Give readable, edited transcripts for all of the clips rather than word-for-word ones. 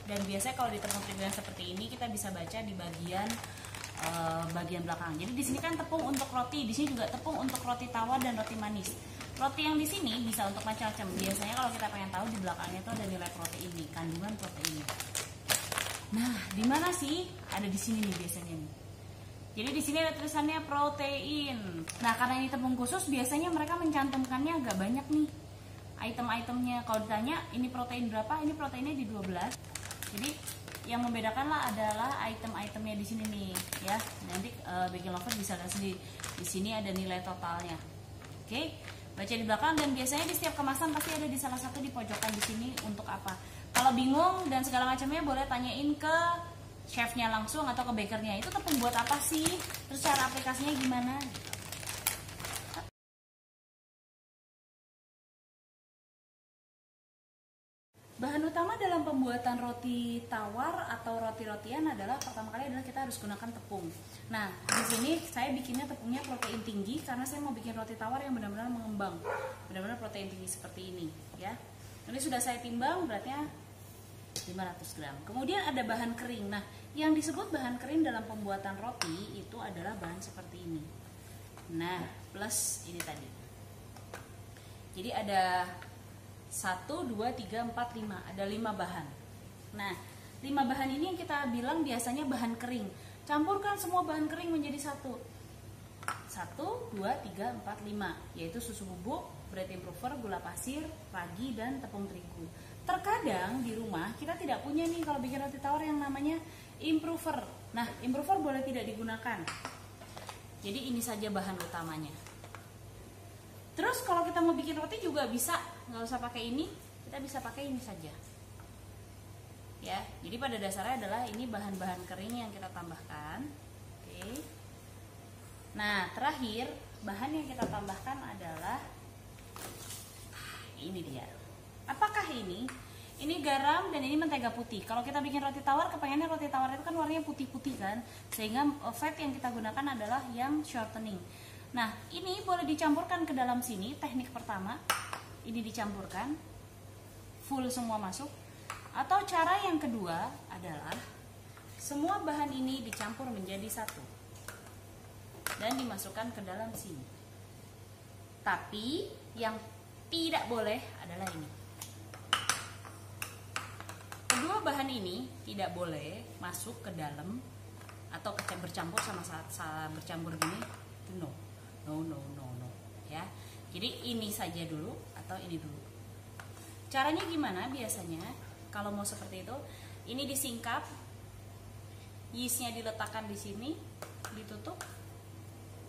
Dan biasanya kalau di tepung yang seperti ini kita bisa baca di bagian belakang. Jadi di sini kan tepung untuk roti, di sini juga tepung untuk roti tawar dan roti manis. Roti yang di sini bisa untuk macam-macam. Biasanya kalau kita pengen tahu di belakangnya itu ada nilai protein nih, kandungan protein. Nah, di mana sih? Ada di sini nih biasanya nih. Jadi di sini ada tulisannya protein. Nah, karena ini tepung khusus, biasanya mereka mencantumkannya agak banyak nih item-itemnya. Kalau ditanya ini protein berapa, ini proteinnya di 12. Jadi yang membedakan lah adalah item-itemnya di sini nih, ya. Nanti Baking Lover bisa lihat sendiri. Di sini ada nilai totalnya. Oke, baca di belakang, dan biasanya di setiap kemasan pasti ada di salah satu di pojokan di sini untuk apa. Kalau bingung dan segala macamnya boleh tanyain ke chefnya langsung atau ke bakernya. Itu tepung buat apa sih? Terus cara aplikasinya gimana? Bahan utama dalam pembuatan roti tawar atau roti-rotian adalah pertama kali adalah kita harus gunakan tepung. Nah, di sini saya bikinnya tepungnya protein tinggi karena saya mau bikin roti tawar yang benar-benar mengembang, benar-benar protein tinggi seperti ini, ya. Ini sudah saya timbang, beratnya 500 gram. Kemudian ada bahan kering. Nah, yang disebut bahan kering dalam pembuatan roti itu adalah bahan seperti ini. Nah, plus ini tadi. Jadi ada 1, 2, 3, 4, 5. Ada 5 bahan. Nah, 5 bahan ini yang kita bilang biasanya bahan kering. Campurkan semua bahan kering menjadi satu. 1, 2, 3, 4, 5. Yaitu susu bubuk, bread improver, gula pasir, ragi, dan tepung terigu. Terkadang di rumah kita tidak punya nih kalau bikin roti tawar yang namanya improver. Nah, improver boleh tidak digunakan. Jadi ini saja bahan utamanya. Terus kalau kita mau bikin roti juga bisa, nggak usah pakai ini, kita bisa pakai ini saja. Ya, jadi pada dasarnya adalah ini bahan-bahan kering yang kita tambahkan. Oke. Nah, terakhir bahan yang kita tambahkan adalah ini dia. Apakah ini? Ini garam dan ini mentega putih. Kalau kita bikin roti tawar, kepengennya roti tawar itu kan warnanya putih-putih kan, sehingga fat yang kita gunakan adalah yang shortening. Nah, ini boleh dicampurkan ke dalam sini. Teknik pertama, ini dicampurkan full semua masuk. Atau cara yang kedua adalah semua bahan ini dicampur menjadi satu dan dimasukkan ke dalam sini. Tapi yang tidak boleh adalah ini. Kedua bahan ini tidak boleh masuk ke dalam atau bercampur sama saat bercampur gini. No. Ya. Jadi ini saja dulu atau ini dulu. Caranya gimana biasanya? Kalau mau seperti itu, ini disingkap, yeastnya diletakkan di sini, ditutup,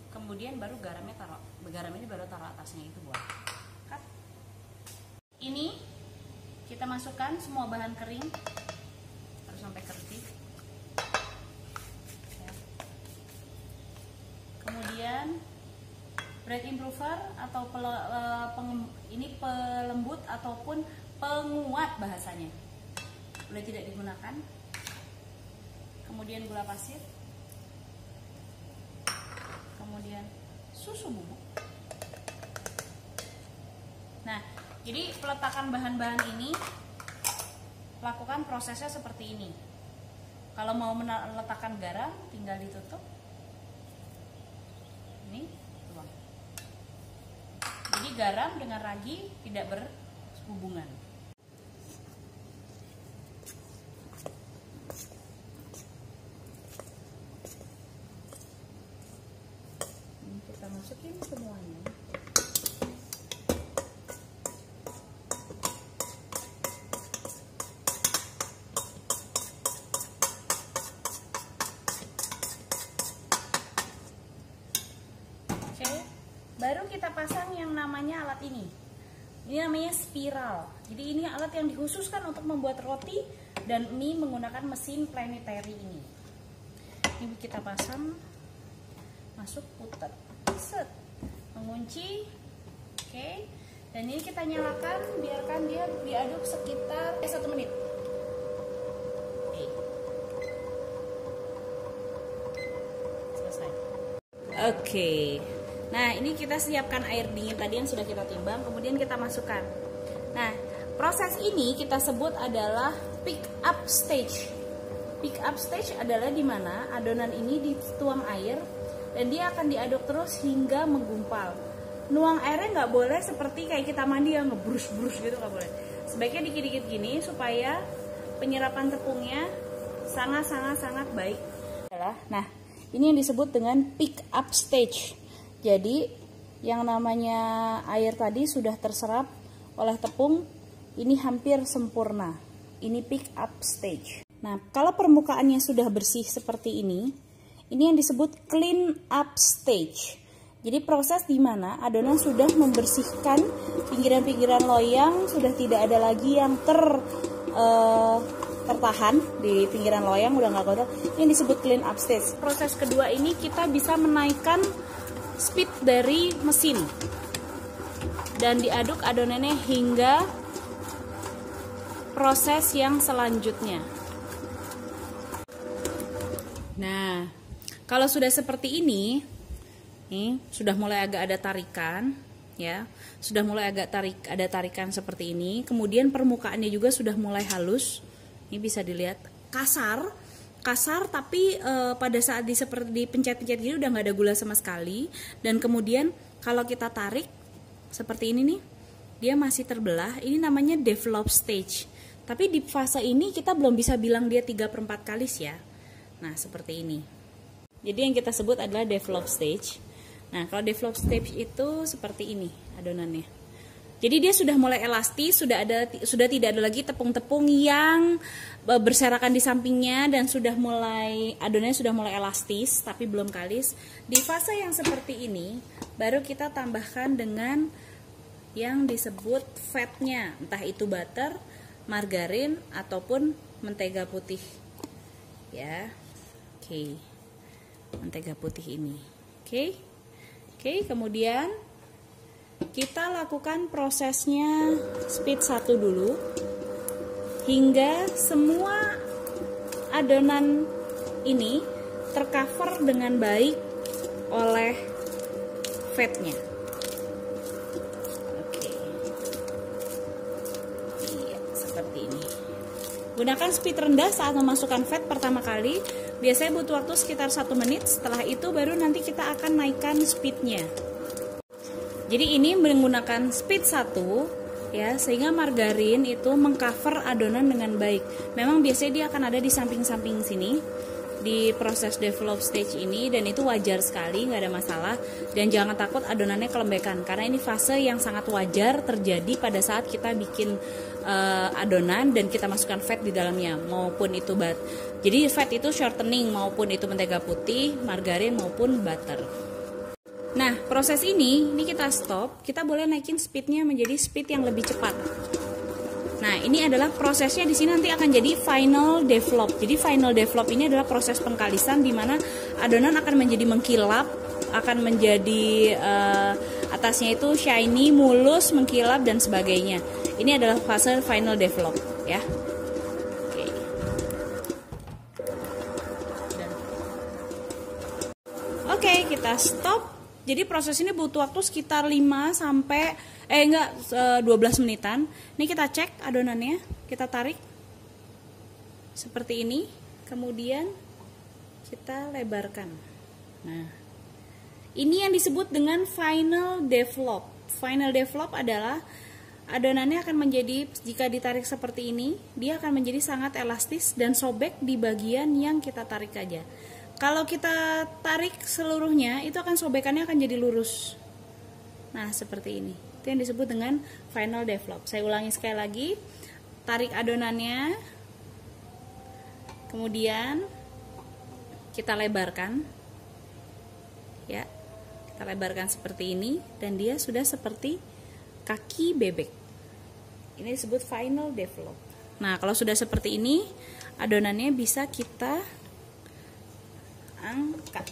kemudian baru garamnya taruh. Garam ini baru taruh atasnya, itu buat. Cut. Ini kita masukkan semua bahan kering, harus sampai kering. Ya. Kemudian bread improver atau ini pelembut ataupun penguat bahasanya boleh tidak digunakan. Kemudian gula pasir, kemudian susu bubuk. Nah, jadi peletakan bahan-bahan ini lakukan prosesnya seperti ini. Kalau mau meletakkan garam, tinggal ditutup. Ini tuang. Jadi garam dengan ragi tidak berhubungan. Ini kita masukin semuanya. Baru kita pasang yang namanya alat ini. Ini namanya spiral. Jadi ini alat yang dikhususkan untuk membuat roti dan mie menggunakan mesin planetary ini. Ini kita pasang, masuk, putar, set, mengunci, oke. Dan ini kita nyalakan, biarkan dia diaduk sekitar 1 menit. Selesai. Oke. Nah, ini kita siapkan air dingin tadi yang sudah kita timbang, kemudian kita masukkan. Nah, Proses ini kita sebut adalah pick up stage. Pick up stage adalah di mana adonan ini dituang air dan dia akan diaduk terus hingga menggumpal. Nuang airnya nggak boleh seperti kayak kita mandi yang ngebrus-brus gitu, nggak boleh. Sebaiknya dikit-dikit gini supaya penyerapan tepungnya sangat baik. Nah, ini yang disebut dengan pick up stage. Jadi yang namanya air tadi sudah terserap oleh tepung, ini hampir sempurna. Ini pick up stage. Nah, kalau permukaannya sudah bersih seperti ini yang disebut clean up stage. Jadi proses di mana adonan sudah membersihkan pinggiran-pinggiran loyang, sudah tidak ada lagi yang tertahan di pinggiran loyang, udah nggak kotor. Ini disebut clean up stage. Proses kedua ini kita bisa menaikkan speed dari mesin dan diaduk adonannya hingga proses yang selanjutnya. Nah, kalau sudah seperti ini, nih sudah mulai agak ada tarikan, ya, sudah mulai ada tarikan seperti ini. Kemudian permukaannya juga sudah mulai halus. Ini bisa dilihat kasar, tapi pada saat seperti dipencet-pencet gini udah nggak ada gula sama sekali. Dan kemudian kalau kita tarik seperti ini nih, dia masih terbelah. Ini namanya develop stage. Tapi di fase ini kita belum bisa bilang dia 3/4 kalis ya. Nah, seperti ini. Jadi yang kita sebut adalah develop stage. Nah, kalau develop stage itu seperti ini adonannya. Jadi dia sudah mulai elastis, sudah tidak ada lagi tepung-tepung yang berserakan di sampingnya dan adonannya sudah mulai elastis tapi belum kalis. Di fase yang seperti ini baru kita tambahkan dengan yang disebut fatnya, entah itu butter, margarin ataupun mentega putih. Ya. Oke. Mentega putih ini. Oke, kemudian kita lakukan prosesnya speed 1 dulu hingga semua adonan ini tercover dengan baik oleh fatnya. Oke. Iya, seperti ini. Gunakan speed rendah saat memasukkan fat pertama kali. Biasanya butuh waktu sekitar 1 menit. Setelah itu baru nanti kita akan naikkan speednya. Jadi ini menggunakan speed 1 ya, sehingga margarin itu mengcover adonan dengan baik. Memang biasanya dia akan ada di samping-samping sini di proses develop stage ini, dan itu wajar sekali, nggak ada masalah. Dan jangan takut adonannya kelembekan, karena ini fase yang sangat wajar terjadi pada saat kita bikin adonan dan kita masukkan fat di dalamnya, maupun itu jadi fat itu shortening, maupun itu mentega putih, margarin maupun butter. Nah, proses ini kita stop, kita boleh naikin speednya menjadi speed yang lebih cepat. Nah, ini adalah prosesnya di sini nanti akan jadi final develop. Jadi final develop ini adalah proses pengkalisan di mana adonan akan menjadi mengkilap, akan menjadi atasnya itu shiny, mulus, mengkilap dan sebagainya. Ini adalah fase final develop ya. Oke, kita stop. Jadi proses ini butuh waktu sekitar 12 menitan. Ini kita cek adonannya, kita tarik seperti ini, kemudian kita lebarkan. Nah, ini yang disebut dengan final develop. Final develop adalah adonannya akan menjadi, jika ditarik seperti ini, dia akan menjadi sangat elastis dan sobek di bagian yang kita tarik aja. Kalau kita tarik seluruhnya, itu akan sobekannya akan jadi lurus. Nah, seperti ini. Itu yang disebut dengan final develop. Saya ulangi sekali lagi. Tarik adonannya. Kemudian kita lebarkan. Ya. Kita lebarkan seperti ini dan dia sudah seperti kaki bebek. Ini disebut final develop. Nah, kalau sudah seperti ini, adonannya bisa kita angkat.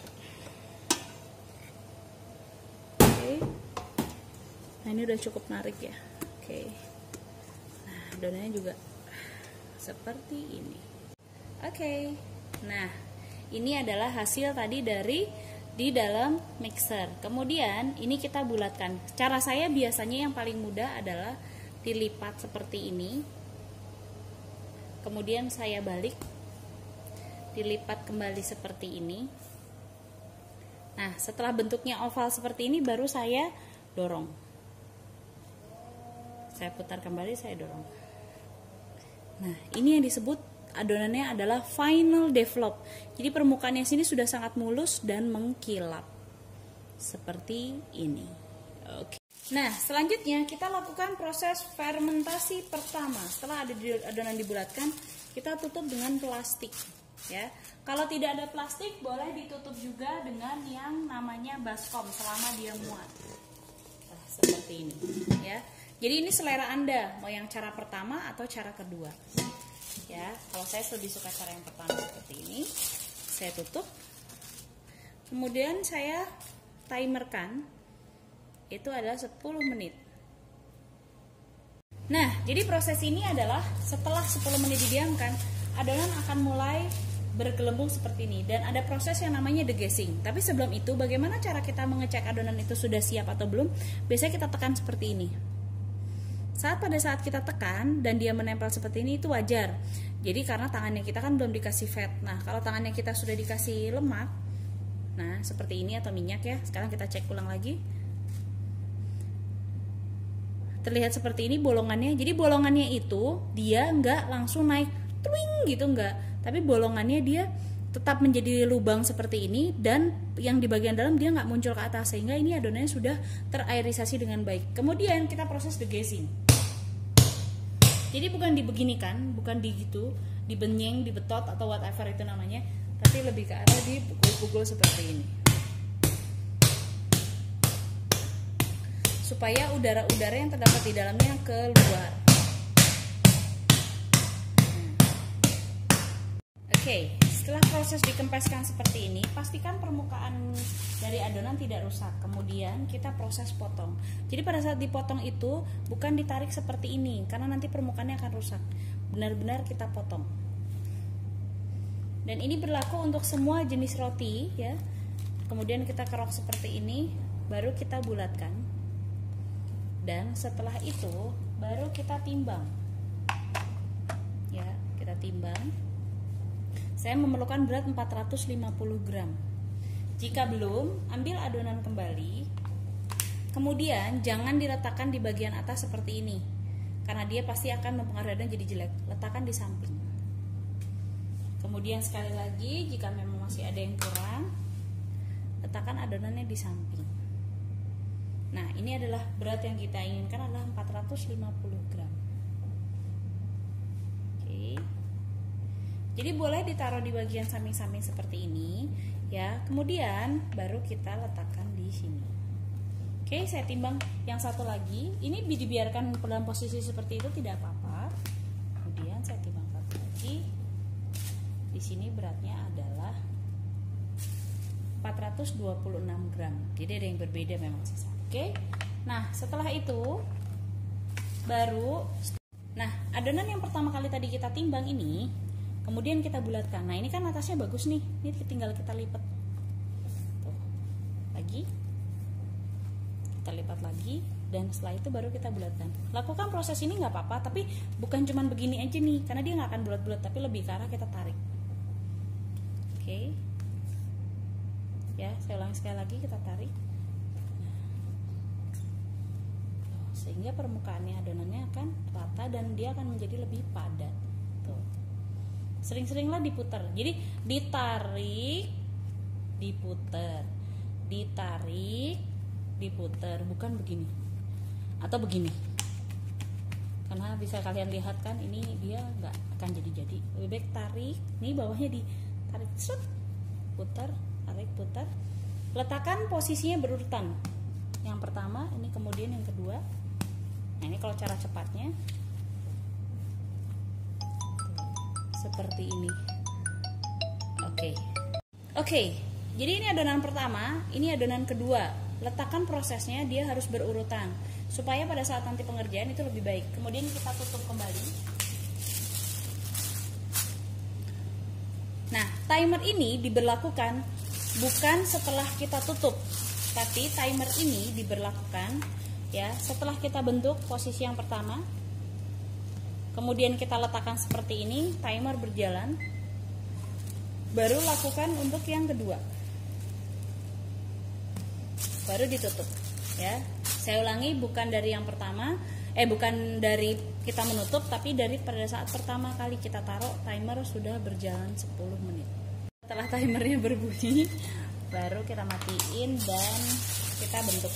Oke. Nah, ini udah cukup narik ya. Oke. Nah, adonannya juga seperti ini. Oke. Nah, ini adalah hasil tadi di dalam mixer. Kemudian ini kita bulatkan. Cara saya biasanya yang paling mudah adalah dilipat seperti ini, kemudian saya balik, dilipat kembali seperti ini. Nah, setelah bentuknya oval seperti ini baru saya dorong. Saya putar kembali, saya dorong. Nah, ini yang disebut adonannya adalah final develop. Jadi permukaannya sini sudah sangat mulus dan mengkilap. Seperti ini. Oke. Nah, selanjutnya kita lakukan proses fermentasi pertama. Setelah adonan dibulatkan, kita tutup dengan plastik, ya. Kalau tidak ada plastik, boleh ditutup juga dengan yang namanya baskom selama dia muat. Nah, seperti ini, ya. Jadi ini selera Anda, mau yang cara pertama atau cara kedua. Ya, kalau saya lebih suka cara yang pertama seperti ini. Saya tutup. Kemudian saya timerkan. Itu adalah 10 menit. Nah, jadi proses ini adalah setelah 10 menit didiamkan, adonan akan mulai bergelembung seperti ini. Dan ada proses yang namanya degazing. Tapi sebelum itu, bagaimana cara kita mengecek adonan itu sudah siap atau belum? Biasanya kita tekan seperti ini. Pada saat kita tekan dan dia menempel seperti ini, itu wajar. Jadi karena tangannya kita kan belum dikasih fat. Nah, kalau tangannya kita sudah dikasih lemak, nah seperti ini atau minyak ya. Sekarang kita cek ulang lagi. Terlihat seperti ini bolongannya. Jadi bolongannya itu dia nggak langsung naik twing gitu, nggak. Tapi bolongannya dia tetap menjadi lubang seperti ini, dan yang di bagian dalam dia nggak muncul ke atas, sehingga ini adonannya sudah terairisasi dengan baik. Kemudian kita proses degazing. Jadi bukan dibeginikan, bukan digitu, dibenyeng, dibetot atau whatever itu namanya, tapi lebih ke arah dipukul-pukul seperti ini. Supaya udara-udara yang terdapat di dalamnya keluar. Oke, setelah proses dikempeskan seperti ini, pastikan permukaan dari adonan tidak rusak. Kemudian kita proses potong. Jadi pada saat dipotong itu bukan ditarik seperti ini, karena nanti permukaannya akan rusak. Benar-benar kita potong. Dan ini berlaku untuk semua jenis roti, ya. Kemudian kita kerok seperti ini, baru kita bulatkan. Dan setelah itu baru kita timbang. Ya, kita timbang. Saya memerlukan berat 450 gram. Jika belum, ambil adonan kembali. Kemudian jangan diletakkan di bagian atas seperti ini, karena dia pasti akan mempengaruhi adonan jadi jelek. Letakkan di samping. Kemudian sekali lagi, jika memang masih ada yang kurang, letakkan adonannya di samping. Nah, ini adalah berat yang kita inginkan adalah 450 gram. Oke. Jadi boleh ditaruh di bagian samping-samping seperti ini, ya. Kemudian baru kita letakkan di sini. Oke, saya timbang yang satu lagi. Ini dibiarkan dalam posisi seperti itu tidak apa-apa. Kemudian saya timbang satu lagi. Di sini beratnya adalah 426 gram. Jadi ada yang berbeda memang sisa. Oke. Nah, setelah itu baru adonan yang pertama kali tadi kita timbang ini kemudian kita bulatkan. Nah, ini kan atasnya bagus nih. Ini tinggal kita lipat. Tuh. Lagi. Kita lipat lagi, dan setelah itu baru kita bulatkan. Lakukan proses ini nggak apa-apa, tapi bukan cuman begini aja nih, karena dia nggak akan bulat-bulat, tapi lebih ke arah kita tarik. Oke. Ya, saya ulangi sekali lagi, kita tarik. Sehingga permukaannya adonannya akan rata dan dia akan menjadi lebih padat. Tuh. Sering-seringlah diputar. Jadi ditarik, diputar, ditarik, diputar, bukan begini atau begini. Karena bisa kalian lihat kan, ini dia nggak akan jadi-jadi. Lebih baik tarik, ini bawahnya ditarik, set, putar, tarik, putar. Letakkan posisinya berurutan. Yang pertama, ini kemudian yang kedua. Nah, ini kalau cara cepatnya seperti ini. Oke. Jadi ini adonan pertama, ini adonan kedua. Letakkan prosesnya, dia harus berurutan supaya pada saat nanti pengerjaan itu lebih baik. Kemudian kita tutup kembali. Nah, timer ini diberlakukan bukan setelah kita tutup, tapi timer ini diberlakukan Ya, setelah kita bentuk posisi yang pertama, kemudian kita letakkan seperti ini, timer berjalan. Baru lakukan untuk yang kedua. Baru ditutup, ya. Saya ulangi, bukan dari yang pertama, bukan dari kita menutup, tapi dari pada saat pertama kali kita taruh, timer sudah berjalan 10 menit. Setelah timernya berbunyi, baru kita matiin dan kita bentuk.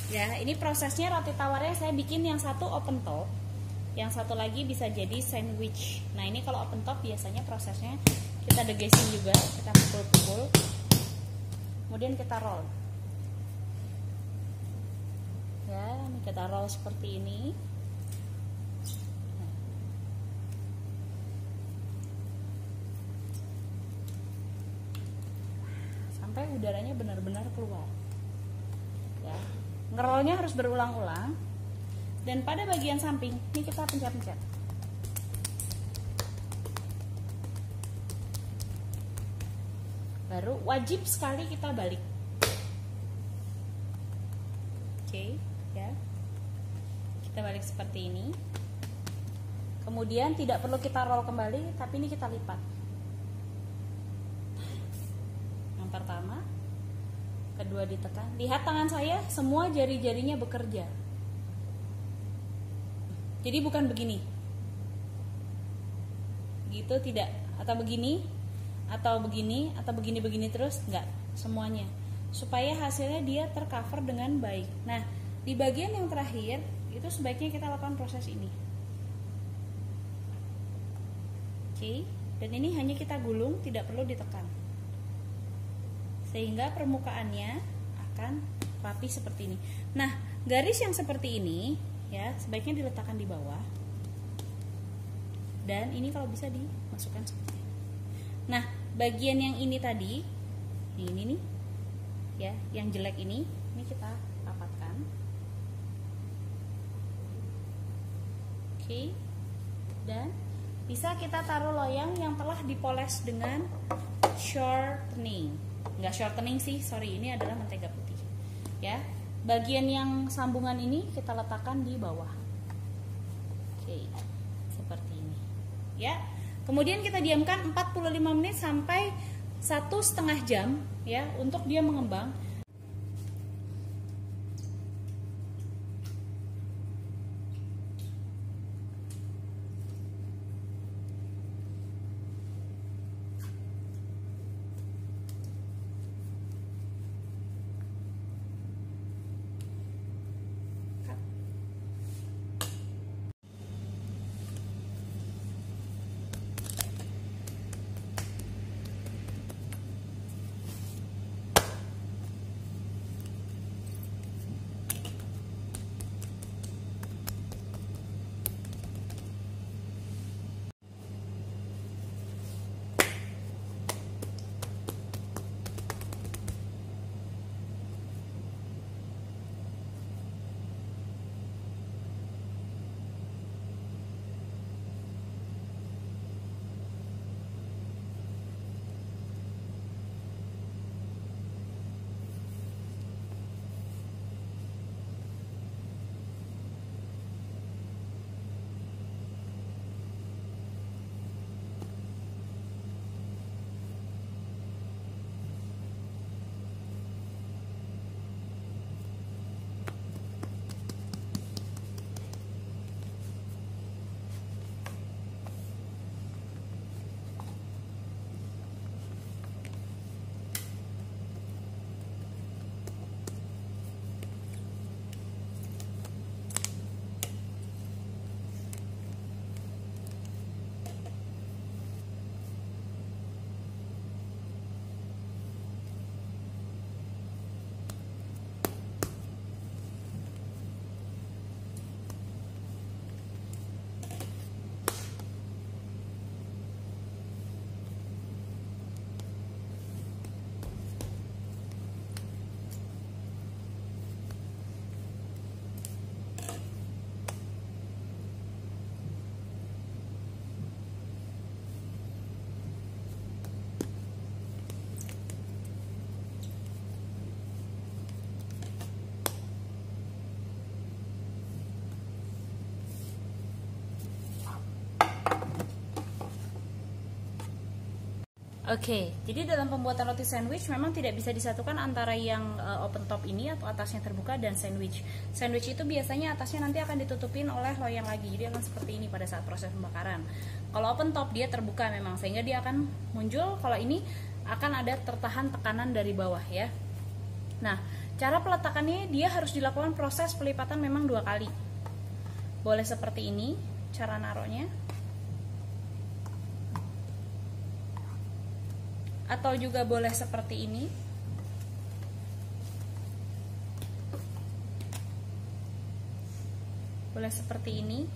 Ya, ini prosesnya roti tawarnya saya bikin yang satu open top, yang satu lagi bisa jadi sandwich. Nah, ini kalau open top biasanya prosesnya kita degesin juga, kita pukul-pukul, kemudian kita roll. Ya, ini kita roll seperti ini. Sampai udaranya benar-benar keluar. Ya. Ngerollnya harus berulang-ulang. Dan pada bagian samping ini kita pencet-pencet. Baru wajib sekali kita balik. Oke, ya. Kita balik seperti ini. Kemudian tidak perlu kita roll kembali, tapi ini kita lipat. Yang pertama, kedua ditekan. Lihat tangan saya, semua jari-jarinya bekerja. Jadi bukan begini, gitu tidak, atau begini, atau begini, atau begini-begini terus, enggak, semuanya, supaya hasilnya dia tercover dengan baik. Nah, di bagian yang terakhir itu sebaiknya kita lakukan proses ini. Oke, dan ini hanya kita gulung, tidak perlu ditekan, sehingga permukaannya akan rapi seperti ini. Nah, garis yang seperti ini ya sebaiknya diletakkan di bawah, dan ini kalau bisa dimasukkan seperti ini. Nah, bagian yang ini tadi, ini nih ya, yang jelek ini kita rapatkan. Oke, dan bisa kita taruh loyang yang telah dipoles dengan shortening. Enggak shortening sih, sorry, ini adalah mentega putih ya. Bagian yang sambungan ini kita letakkan di bawah. Oke, seperti ini ya. Kemudian kita diamkan 45 menit sampai 1,5 jam ya untuk dia mengembang. Oke, jadi dalam pembuatan roti sandwich memang tidak bisa disatukan antara yang open top ini atau atasnya terbuka dan sandwich. Sandwich itu biasanya atasnya nanti akan ditutupin oleh loyang lagi, jadi akan seperti ini pada saat proses pembakaran. Kalau open top dia terbuka memang, sehingga dia akan muncul. Kalau ini akan ada tertahan tekanan dari bawah ya. Nah, cara peletakannya dia harus dilakukan proses pelipatan memang 2 kali. Boleh seperti ini cara naruhnya, atau juga boleh seperti ini. Boleh seperti ini.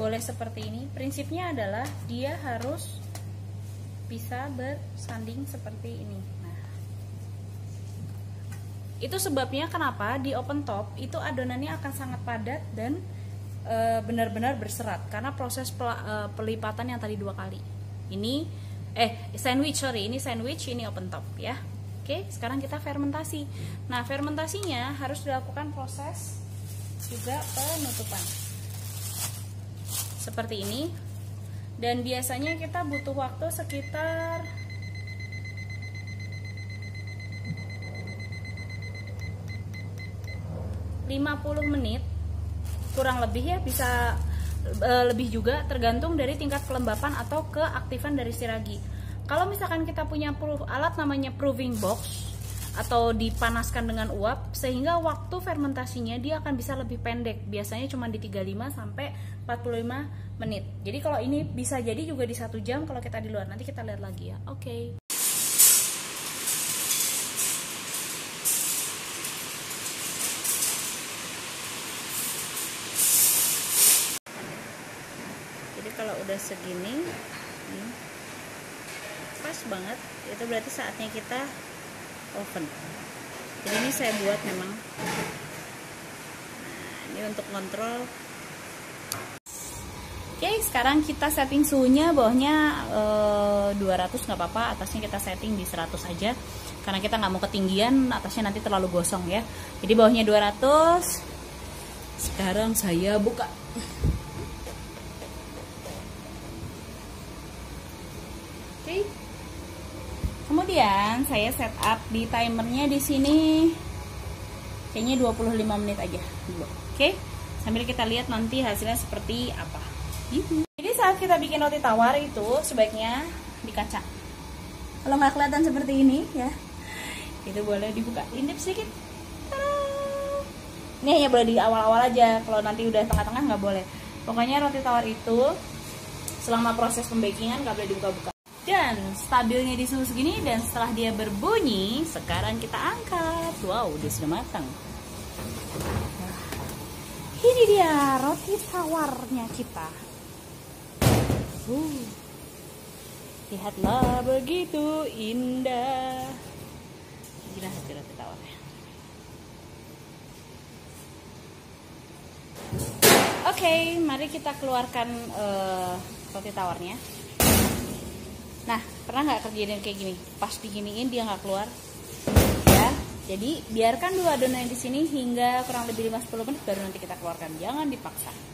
Boleh seperti ini. Prinsipnya adalah dia harus bisa bersanding seperti ini. Nah, itu sebabnya kenapa di open top itu adonannya akan sangat padat dan benar-benar berserat karena proses pelipatan yang tadi 2 kali. Ini sandwich, ini sandwich, ini open top ya. Oke, sekarang kita fermentasi. Nah, fermentasinya harus dilakukan proses juga penutupan seperti ini. Dan biasanya kita butuh waktu sekitar 50 menit kurang lebih ya, bisa lebih juga tergantung dari tingkat kelembapan atau keaktifan dari si ragi. Kalau misalkan kita punya alat namanya proving box atau dipanaskan dengan uap, sehingga waktu fermentasinya dia akan bisa lebih pendek, biasanya cuma di 35 sampai 45 menit. Jadi kalau ini bisa jadi juga di 1 jam kalau kita di luar. Nanti kita lihat lagi ya. Oke. Kalau udah segini pas banget, itu berarti saatnya kita oven. Jadi ini saya buat memang. Nah, ini untuk kontrol. Oke, sekarang kita setting suhunya, bawahnya 200 nggak apa-apa, atasnya kita setting di 100 aja karena kita nggak mau ketinggian, atasnya nanti terlalu gosong ya. Jadi bawahnya 200. Sekarang saya buka. Oke. Kemudian saya setup di timernya di sini kayaknya 25 menit aja dulu. Oke. Sambil kita lihat nanti hasilnya seperti apa. Jadi saat kita bikin roti tawar itu sebaiknya di kaca. Kalau nggak kelihatan seperti ini ya, itu boleh dibuka intip sedikit. Ini hanya boleh di awal-awal aja. Kalau nanti udah tengah-tengah nggak boleh. Pokoknya roti tawar itu selama proses pembakingan nggak boleh dibuka-buka. Dan stabilnya di suhu segini, dan setelah dia berbunyi, sekarang kita angkat. Wow, dia sudah matang. Ini dia roti tawarnya kita. Lihatlah, begitu indah. Gila hasil roti tawarnya. Oke, mari kita keluarkan roti tawarnya. Nah, pernah nggak kerjain kayak gini? Pas diginiin dia nggak keluar, ya. Jadi biarkan dulu adonan di sini hingga kurang lebih 5-10 menit, baru nanti kita keluarkan. Jangan dipaksa.